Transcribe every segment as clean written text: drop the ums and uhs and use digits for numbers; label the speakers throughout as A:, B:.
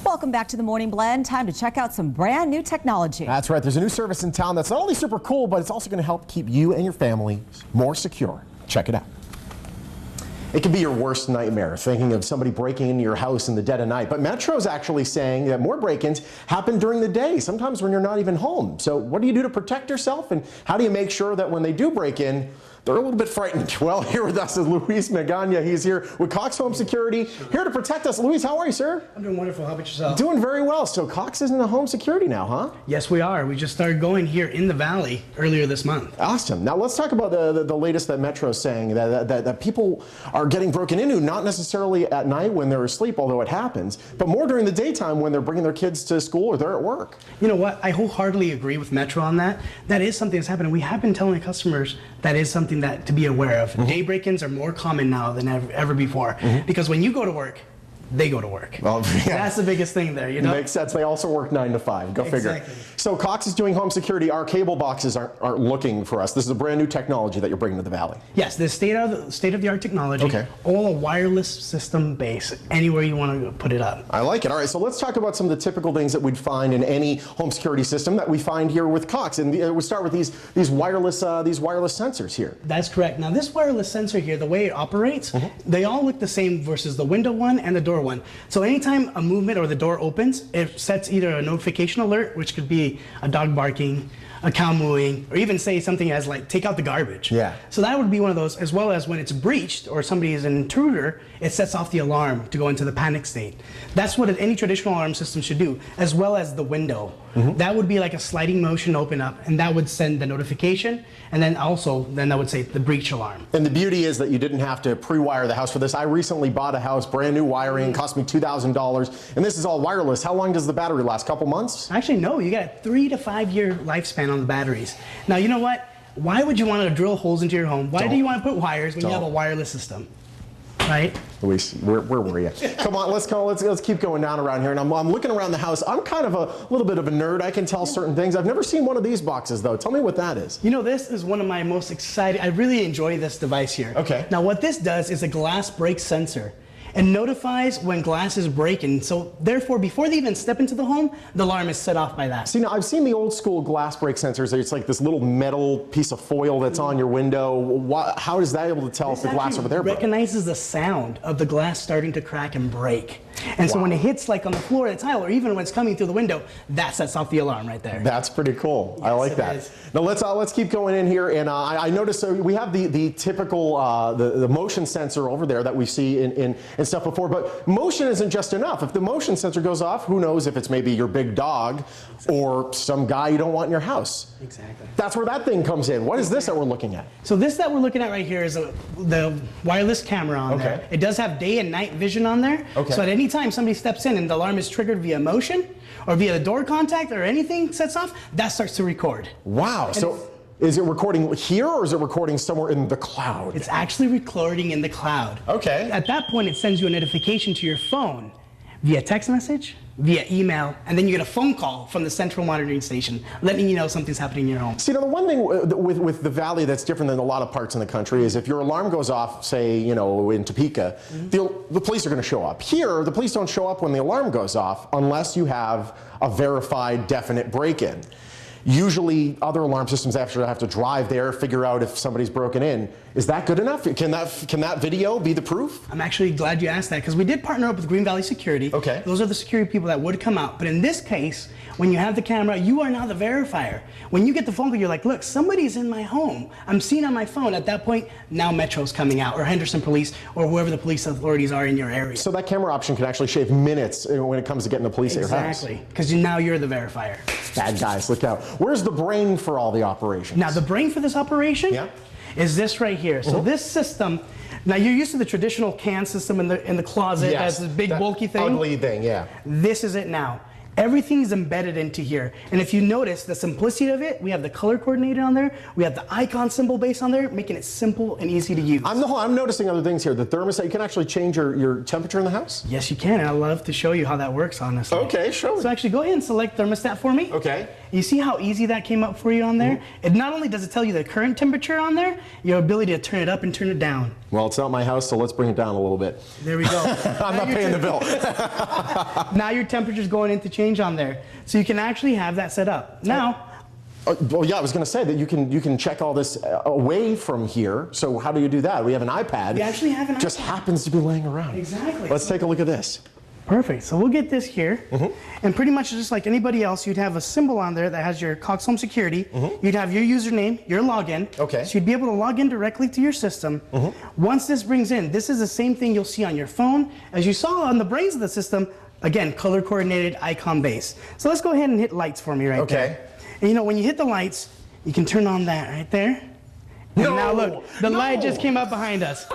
A: Welcome back to the Morning Blend. Time to check out some brand new technology.
B: That's right. There's a new service in town that's not only super cool, but it's also going to help keep you and your family more secure. Check it out. It can be your worst nightmare, thinking of somebody breaking into your house in the dead of night. But Metro's actually saying that more break-ins happen during the day, sometimes when you're not even home. So what do you do to protect yourself, and how do you make sure that when they do break in, they're a little bit frightened? Well, here with us is Luis Magana. He's here with Cox Home Security, here to protect us. Luis, how are you, sir?
C: I'm doing wonderful. How about yourself?
B: Doing very well. So Cox is in the home security now, huh?
C: Yes, we are. We just started going here in the Valley earlier this month.
B: Awesome. Now let's talk about the latest that Metro's saying, that people are getting broken into, not necessarily at night when they're asleep, although it happens, but more during the daytime when they're bringing their kids to school or they're at work.
C: You know what? I wholeheartedly agree with Metro on that. That is something that's happening. We have been telling customers that is something that to be aware of. Day break-ins are more common now than ever before, because when you go to work, they go to work. Well, yeah. That's the biggest thing there, you know?
B: Makes sense. They also work 9 to 5. Go figure.
C: Exactly.
B: So Cox is doing home security. Our cable boxes aren't looking for us. This is a brand new technology that you're bringing to the Valley.
C: Yes, this state-of-the-art technology. Okay. All a wireless system base, anywhere you want to put it up.
B: I like it. All right, so let's talk about some of the typical things that we'd find in any home security system that we find here with Cox. And we'll start with these wireless sensors here.
C: That's correct. Now this wireless sensor here, the way it operates, they all look the same versus the window one and the door one. So anytime a movement or the door opens, it sets either a notification alert, which could be a dog barking, a cow mooing, or even say something as like, take out the garbage.
B: Yeah.
C: So that would be one of those, as well as when it's breached or somebody is an intruder, it sets off the alarm to go into the panic state. That's what any traditional alarm system should do, as well as the window. That would be like a sliding motion open up, and that would send the notification, and then also, that would say the breach alarm.
B: And the beauty is that you didn't have to pre-wire the house for this. I recently bought a house, brand new wiring, cost me $2,000, and this is all wireless. How long does the battery last? Couple months?
C: Actually, no, you got a 3 to 5 year lifespan on the batteries. Now, you know what? Why would you want to drill holes into your home? Why do you want to put wires when you have a wireless system? Right?
B: Luis, where were you? Come on, let's keep going down around here. And I'm looking around the house. I'm kind of a little bit of a nerd. I can tell certain things. I've never seen one of these boxes, though. Tell me what that is.
C: You know, this is one of my most exciting. I really enjoy this device here.
B: Okay.
C: Now, what this does is a glass break sensor. And notifies when glass is breaking. So therefore, before they even step into the home, the alarm is set off by that.
B: See, now I've seen the old school glass break sensors. It's like this little metal piece of foil that's on your window. How is that able to tell if the glass over there broke?
C: It recognizes the sound of the glass starting to crack and break. And so when it hits like on the floor of the tile, or even when it's coming through the window, that sets off the alarm right there.
B: That's pretty cool.
C: Yes,
B: I like that. Now let's keep going in here. And I noticed we have the typical the motion sensor over there that we see in stuff before. But motion isn't just enough. If the motion sensor goes off, who knows if it's maybe your big dog or some guy you don't want in your house.
C: Exactly.
B: That's where that thing comes in. What is this that we're looking at?
C: So this that we're looking at right here is the wireless camera on there. It does have day and night vision on there. So at any time somebody steps in and the alarm is triggered via motion or via the door contact or anything sets off, that starts to record.
B: Wow. And so is it recording here or is it recording somewhere in the cloud?
C: It's actually recording in the cloud.
B: Okay.
C: At that point, it sends you a notification to your phone via text message, via email, and then you get a phone call from the central monitoring station letting you know something's happening in your home.
B: See, now the one thing with the Valley that's different than a lot of parts in the country is if your alarm goes off, say, you know, in Topeka, the police are going to show up. Here, the police don't show up when the alarm goes off unless you have a verified, definite break-in. Usually, other alarm systems actually have to drive there, figure out if somebody's broken in. Is that good enough? Can that video be the proof?
C: I'm actually glad you asked that because we did partner up with Green Valley Security.
B: Okay.
C: Those are the security people that would come out. But in this case, when you have the camera, you are now the verifier. When you get the phone call, you're like, look, somebody's in my home. I'm seeing on my phone. At that point, now Metro's coming out, or Henderson Police, or whoever the police authorities are in your area.
B: So that camera option can actually shave minutes when it comes to getting the police at your house.
C: Exactly, because now you're the verifier.
B: Bad guys, look out. Where's the brain for all the operations?
C: Now, the brain for this operation is this right here. So this system, now you're used to the traditional can system in the closet as this big bulky thing.
B: Ugly thing, yeah.
C: This is it now. Everything's embedded into here. And if you notice the simplicity of it, we have the color coordinated on there. We have the icon symbol base on there, making it simple and easy to use.
B: I'm noticing other things here. The thermostat, you can actually change your temperature in the house?
C: Yes, you can. And I'd love to show you how that works, honestly.
B: Okay, show me.
C: So actually, go ahead and select thermostat for me.
B: Okay.
C: You see how easy that came up for you on there? It not only does it tell you the current temperature on there, your ability to turn it up and turn it down.
B: Well, it's not my house, so let's bring it down a little bit.
C: There we go.
B: I'm not paying the bill.
C: Now your temperature's going into change on there. So you can actually have that set up. Now,
B: well, yeah, I was going to say that you can check all this away from here. So how do you do that? We have an iPad.
C: we actually have an
B: Just
C: iPad.
B: happens to be laying around.
C: Exactly.
B: Let's take a look at this.
C: Perfect. So we'll get this here. And pretty much just like anybody else, you'd have a symbol on there that has your Cox Home Security. You'd have your username, your login.
B: Okay.
C: So you'd be able to log in directly to your system. Once this brings in, this is the same thing you'll see on your phone. As you saw on the brains of the system, again, color coordinated icon base. So let's go ahead and hit lights for me right there. And you know, when you hit the lights, you can turn on that right there. And now look, the light just came up behind us.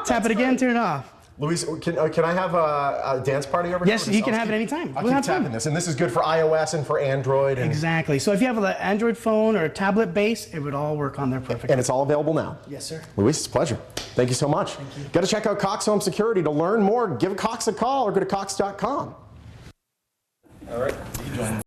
C: Tap it again, turn it off.
B: Luis, can I have a dance party over here?
C: Yes, you can have it anytime.
B: I'll keep tapping this. And this is good for iOS and for Android. And
C: Exactly. So if you have an Android phone or a tablet base, it would all work on there perfectly.
B: And it's all available now.
C: Yes, sir.
B: Luis, it's a pleasure. Thank you so much. Got to check out Cox Home Security. To learn more, give Cox a call or go to cox.com.